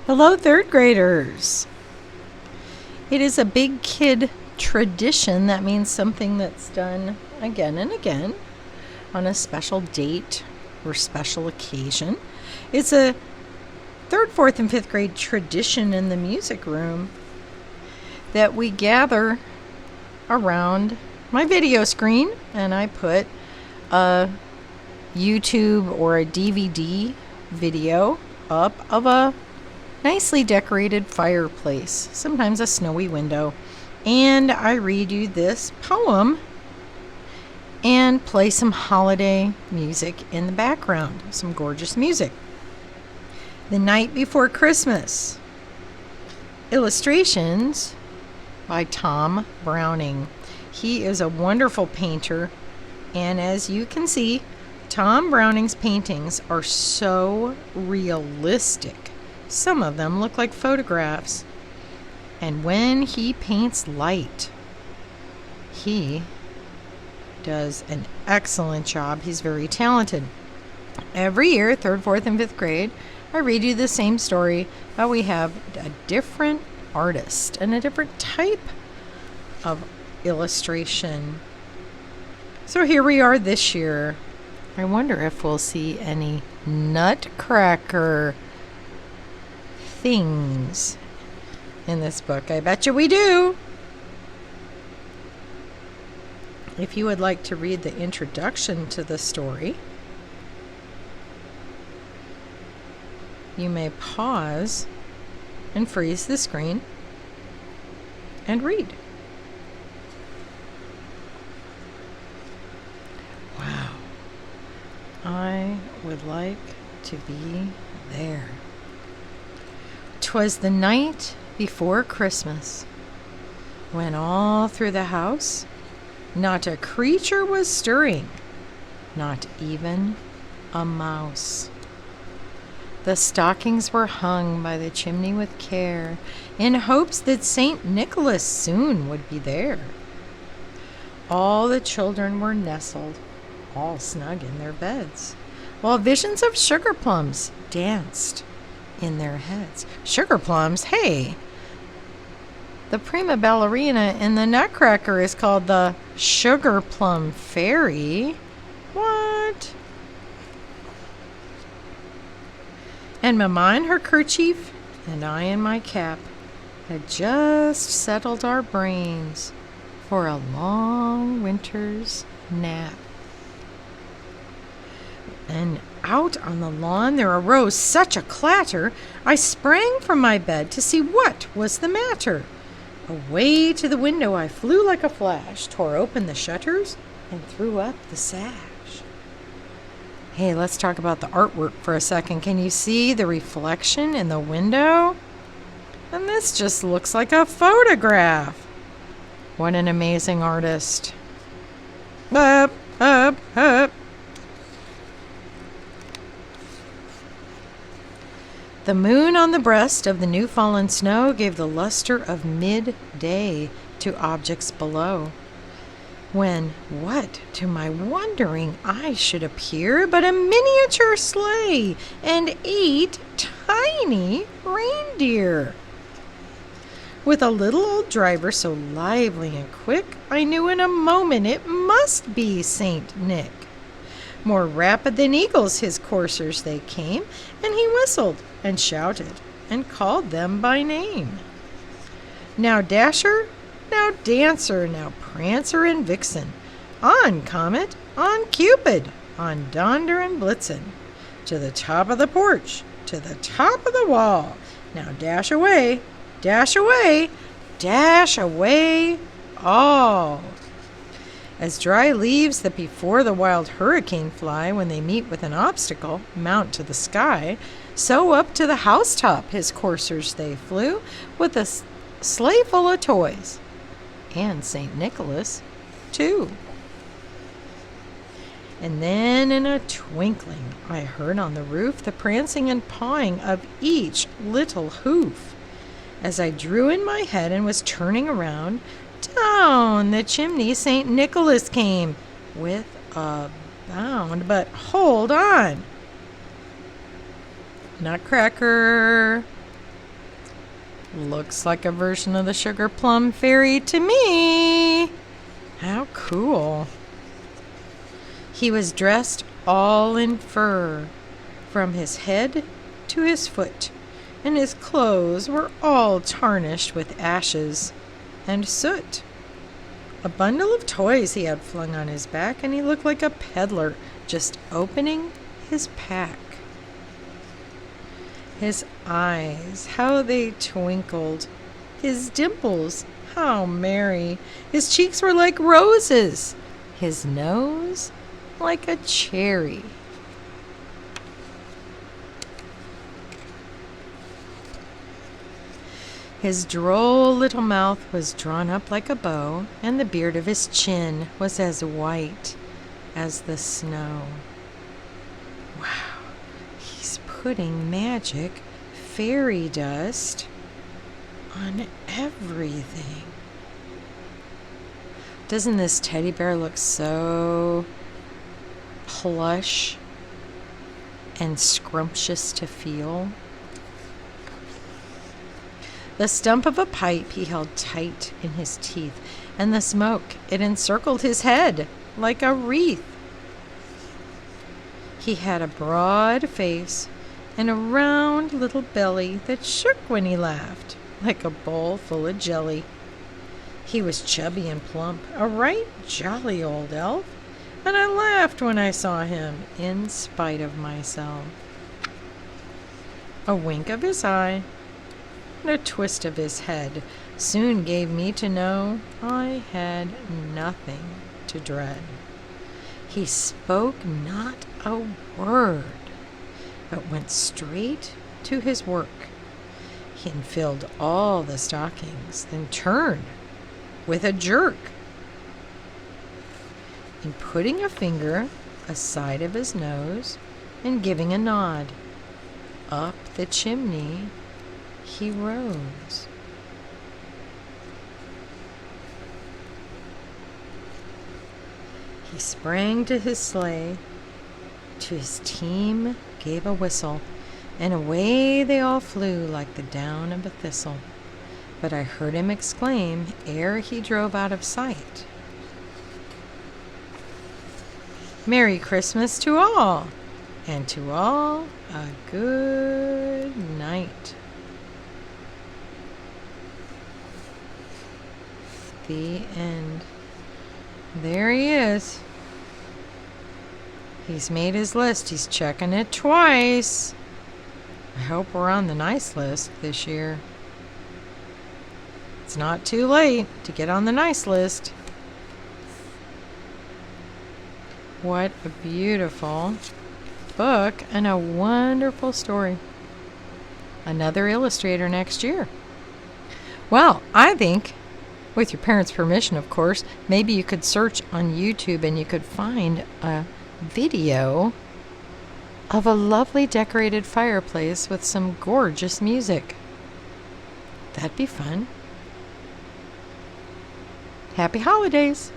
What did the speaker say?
Hello, third graders. It is a big kid tradition. That means something that's done again and again on a special date or special occasion. It's a third, fourth, and fifth grade tradition in the music room that we gather around my video screen, and I put a YouTube or a DVD video up of a nicely decorated fireplace, sometimes a snowy window, and I read you this poem and play some holiday music in the background, some gorgeous music. The Night Before Christmas. Illustrations by Tom Browning. He is a wonderful painter, and as you can see, Tom Browning's paintings are so realistic. Some of them look like photographs. And when he paints light, he does an excellent job. He's very talented. Every year, third, fourth, and fifth grade, I read you the same story, but we have a different artist and a different type of illustration. So here we are this year. I wonder if we'll see any nutcracker things in this book. I bet you we do. If you would like to read the introduction to the story, you may pause and freeze the screen and read. Wow. I would like to be there. 'Twas the night before Christmas, when all through the house not a creature was stirring, not even a mouse. The stockings were hung by the chimney with care, in hopes that St. Nicholas soon would be there. All the children were nestled, all snug in their beds, while visions of sugar plums danced in their heads. Sugar plums? Hey! The prima ballerina in the Nutcracker is called the Sugar Plum Fairy. What? And Mama in her kerchief and I in my cap had just settled our brains for a long winter's nap. And out on the lawn there arose such a clatter, I sprang from my bed to see what was the matter. Away to the window I flew like a flash, tore open the shutters, and threw up the sash. Hey, let's talk about the artwork for a second. Can you see the reflection in the window? And this just looks like a photograph. What an amazing artist. Up, up, up. The moon on the breast of the new fallen snow gave the luster of midday to objects below, when what to my wondering eye should appear but a miniature sleigh and 8 tiny reindeer. With a little old driver so lively and quick, I knew in a moment it must be Saint Nick. More rapid than eagles his coursers they came, and he whistled and shouted and called them by name. Now Dasher, now Dancer, now Prancer and Vixen, on Comet, on Cupid, on Donder and Blitzen, to the top of the porch, to the top of the wall. Now dash away, dash away, dash away all. As dry leaves that before the wild hurricane fly when they meet with an obstacle, mount to the sky, so up to the housetop his coursers they flew, with a sleigh full of toys, and St. Nicholas, too. And then in a twinkling I heard on the roof the prancing and pawing of each little hoof. As I drew in my head and was turning around, down the chimney St. Nicholas came with a bound. But hold on. Nutcracker, Looks like a version of the Sugar Plum Fairy to me. How cool. He was dressed all in fur, from his head to his foot, and his clothes were all tarnished with ashes and soot. A bundle of toys he had flung on his back, and he looked like a peddler just opening his pack. His eyes, how they twinkled. His dimples, how merry. His cheeks were like roses. His nose, like a cherry. His droll little mouth was drawn up like a bow, and the beard of his chin was as white as the snow. Wow, he's putting magic fairy dust on everything. Doesn't this teddy bear look so plush and scrumptious to feel? The stump of a pipe he held tight in his teeth, and the smoke, it encircled his head like a wreath. He had a broad face and a round little belly that shook when he laughed, like a bowl full of jelly. He was chubby and plump, a right jolly old elf, and I laughed when I saw him, in spite of myself. A wink of his eye and a twist of his head soon gave me to know I had nothing to dread. He spoke not a word, but went straight to his work. He filled all the stockings, then turned with a jerk, and putting a finger aside of his nose and giving a nod, up the chimney he rose. He sprang to his sleigh, to his team gave a whistle, and away they all flew like the down of a thistle. But I heard him exclaim ere he drove out of sight, "Merry Christmas to all, and to all a good night." The end. There he is. He's made his list. He's checking it twice. I hope we're on the nice list this year. It's not too late to get on the nice list. What a beautiful book and a wonderful story. Another illustrator next year. Well, I think, with your parents' permission, of course, maybe you could search on YouTube and you could find a video of a lovely decorated fireplace with some gorgeous music. That'd be fun. Happy holidays!